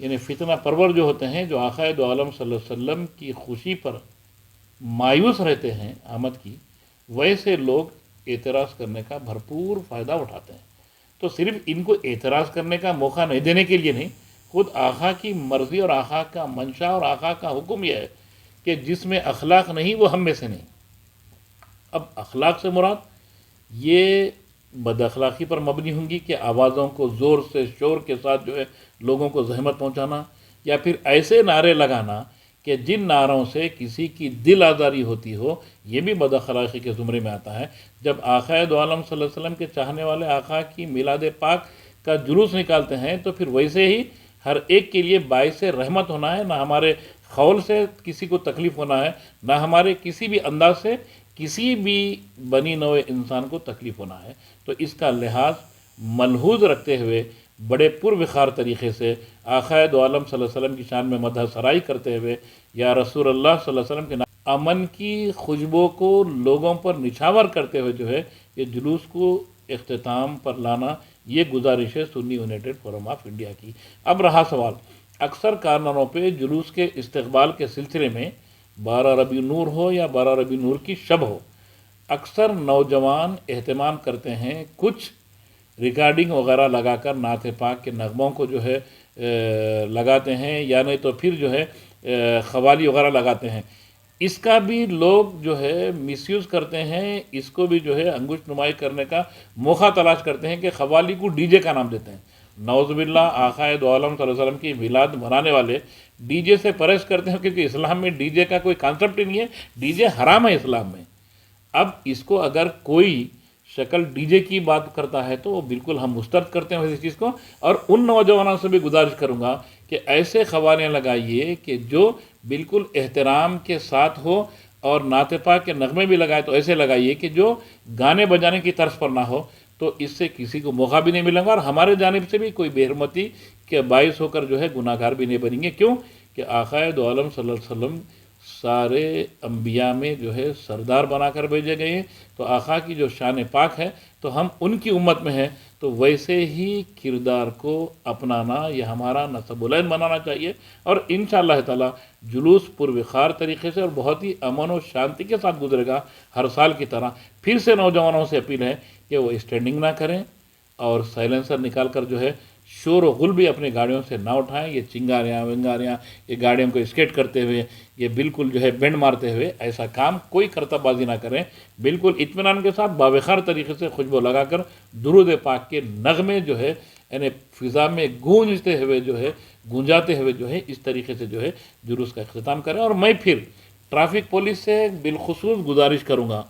یعنی فتنہ پرور جو ہوتے ہیں، جو آقا دو عالم صلی اللہ علیہ وسلم کی خوشی پر مایوس رہتے ہیں آمد کی، ویسے لوگ اعتراض کرنے کا بھرپور فائدہ اٹھاتے ہیں۔ تو صرف ان کو اعتراض کرنے کا موقع نہیں دینے کے لیے نہیں، خود آقا کی مرضی اور آقا کا منشا اور آقا کا حکم یہ ہے کہ جس میں اخلاق نہیں وہ ہم میں سے نہیں۔ اب اخلاق سے مراد یہ بد اخلاقی پر مبنی ہوں گی کہ آوازوں کو زور سے شور کے ساتھ جو ہے لوگوں کو زحمت پہنچانا، یا پھر ایسے نعرے لگانا کہ جن نعروں سے کسی کی دل آزاری ہوتی ہو، یہ بھی بد اخلاقی کے زمرے میں آتا ہے۔ جب آقا دو عالم صلی اللہ علیہ وسلم کے چاہنے والے آقا کی میلاد پاک کا جلوس نکالتے ہیں تو پھر ویسے ہی ہر ایک کے لیے باعث رحمت ہونا ہے، نہ ہمارے قول سے کسی کو تکلیف ہونا ہے، نہ ہمارے کسی بھی انداز سے کسی بھی بنی نوع انسان کو تکلیف ہونا ہے۔ تو اس کا لحاظ ملحوظ رکھتے ہوئے بڑے پروخار طریقے سے آقا دو عالم صلی اللہ علیہ وسلم کی شان میں مدح سرائی کرتے ہوئے یا رسول اللہ صلی اللہ علیہ وسلم کے امن کی خوشبو کو لوگوں پر نچھاور کرتے ہوئے جو ہے یہ جلوس کو اختتام پر لانا، یہ گزارش ہے سنی یونائٹڈ فورم آف انڈیا کی۔ اب رہا سوال، اکثر کارناموں پہ جلوس کے استقبال کے سلسلے میں 12 ربیع نور ہو یا 12 ربیع نور کی شب ہو، اکثر نوجوان اہتمام کرتے ہیں، کچھ ریکارڈنگ وغیرہ لگا کر نعت پاک کے نغموں کو جو ہے لگاتے ہیں، یا نہیں تو پھر جو ہے قوالی وغیرہ لگاتے ہیں۔ اس کا بھی لوگ جو ہے مس یوز کرتے ہیں، اس کو بھی جو ہے انگشت نمائی کرنے کا موقع تلاش کرتے ہیں کہ قوالی کو ڈی جے کا نام دیتے ہیں۔ نعوذ باللہ، آقا دو عالم صلی اللہ علیہ وسلم کی میلاد منانے والے ڈی جے سے پرہیز کرتے ہیں، کیونکہ اسلام میں ڈی جے کا کوئی کانسیپٹ ہی نہیں ہے، ڈی جے حرام ہے اسلام میں۔ اب اس کو اگر کوئی شکل ڈی جے کی بات کرتا ہے تو وہ بالکل ہم مسترد کرتے ہیں اسی چیز کو، اور ان نوجوانوں سے بھی گزارش کروں گا کہ ایسے قوالیاں لگائیے کہ جو بالکل احترام کے ساتھ ہو، اور نعت پاک کے نغمے بھی لگائے تو ایسے لگائیے کہ جو گانے بجانے کی طرز پر نہ ہو، تو اس سے کسی کو موقع بھی نہیں ملے گا، اور ہمارے جانب سے بھی کوئی بے حرمتی کے باعث ہو کر جو ہے گناہ گار بھی نہیں بنیں گے۔ کیوں کہ آقا دو عالم صلی اللہ علیہ وسلم سارے انبیاء میں جو ہے سردار بنا کر بھیجے گئے ہیں، تو آقا کی جو شان پاک ہے تو ہم ان کی امت میں ہیں، تو ویسے ہی کردار کو اپنانا یہ ہمارا نصب العین بنانا چاہیے، اور انشاءاللہ تعالی جلوس پروخار طریقے سے اور بہت ہی امن و شانتی کے ساتھ گزرے گا ہر سال کی طرح۔ پھر سے نوجوانوں سے اپیل ہے کہ وہ اسٹینڈنگ نہ کریں، اور سائلنسر نکال کر جو ہے شور و غل بھی اپنی گاڑیوں سے نہ اٹھائیں۔ یہ چنگاریاں ونگاریاں، یہ گاڑیوں کو اسکیٹ کرتے ہوئے، یہ بالکل جو ہے بینڈ مارتے ہوئے ایسا کام کوئی کرتب بازی نہ کریں، بالکل اطمینان کے ساتھ باوقار طریقے سے خوشبو لگا کر درود پاک کے نغمے جو ہے یعنی فضا میں گونجتے ہوئے جو ہے گونجاتے ہوئے جو ہے اس طریقے سے جو ہے جلوس کا اختتام کریں۔ اور میں پھر ٹریفک پولیس سے بالخصوص گزارش کروں گا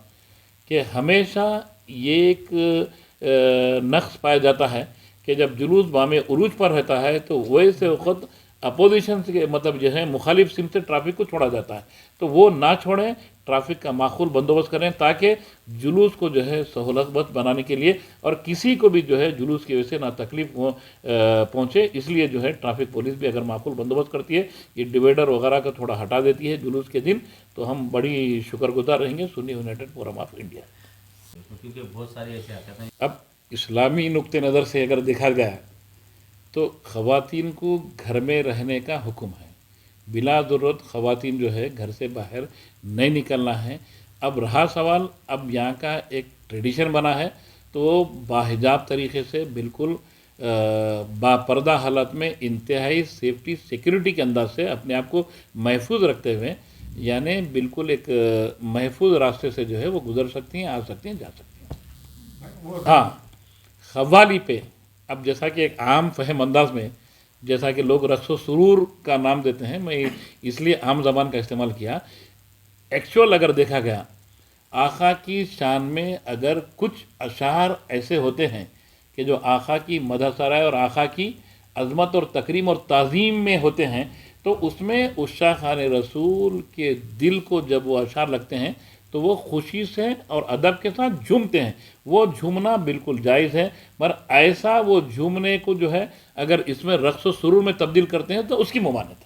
کہ ہمیشہ یہ ایک نقص پایا جاتا ہے کہ جب جلوس بام عروج پر رہتا ہے تو ویسے وقت اپوزیشن کے مطلب جو ہے مخالف سمت سے ٹریفک کو چھوڑا جاتا ہے، تو وہ نہ چھوڑیں، ٹریفک کا معقول بندوبست کریں تاکہ جلوس کو جو ہے سہولت بخش بنانے کے لیے اور کسی کو بھی جو ہے جلوس کی وجہ سے نہ تکلیف پہنچے، اس لیے جو ہے ٹریفک پولیس بھی اگر معقول بندوبست کرتی ہے، یہ ڈیوائیڈر وغیرہ کا تھوڑا ہٹا دیتی ہے جلوس کے دن، تو ہم بڑی شکر گزار رہیں گے سنی یونائٹڈ فورم آف انڈیا۔ کیونکہ بہت سارے ایسے آتے ہیں۔ اب اسلامی نقطہ نظر سے اگر دیکھا گیا تو خواتین کو گھر میں رہنے کا حکم ہے، بلا ضرورت خواتین جو ہے گھر سے باہر نہیں نکلنا ہے۔ اب رہا سوال، اب یہاں کا ایک ٹریڈیشن بنا ہے تو وہ باحجاب طریقے سے بالکل با پردہ حالت میں انتہائی سیفٹی سیکیورٹی کے انداز سے اپنے آپ کو محفوظ رکھتے ہوئے یعنی بالکل ایک محفوظ راستے سے جو ہے وہ گزر سکتی ہیں، آ سکتی ہیں، جا سکتی ہیں۔ ہاں، قوالی پہ اب جیسا کہ ایک عام فہم انداز میں جیسا کہ لوگ رقص و سرور کا نام دیتے ہیں، میں اس لیے عام زبان کا استعمال کیا، ایکچول اگر دیکھا گیا آقا کی شان میں اگر کچھ اشعار ایسے ہوتے ہیں کہ جو آقا کی مدح سرائے اور آقا کی عظمت اور تکریم اور تعظیم میں ہوتے ہیں، تو اس میں عشاقان رسول کے دل کو جب وہ اشعار لگتے ہیں تو وہ خوشی سے اور ادب کے ساتھ جھومتے ہیں۔ وہ جھومنا بالکل جائز ہے، مگر ایسا وہ جھومنے کو جو ہے اگر اس میں رقص و سرور میں تبدیل کرتے ہیں تو اس کی ممانعت ہے۔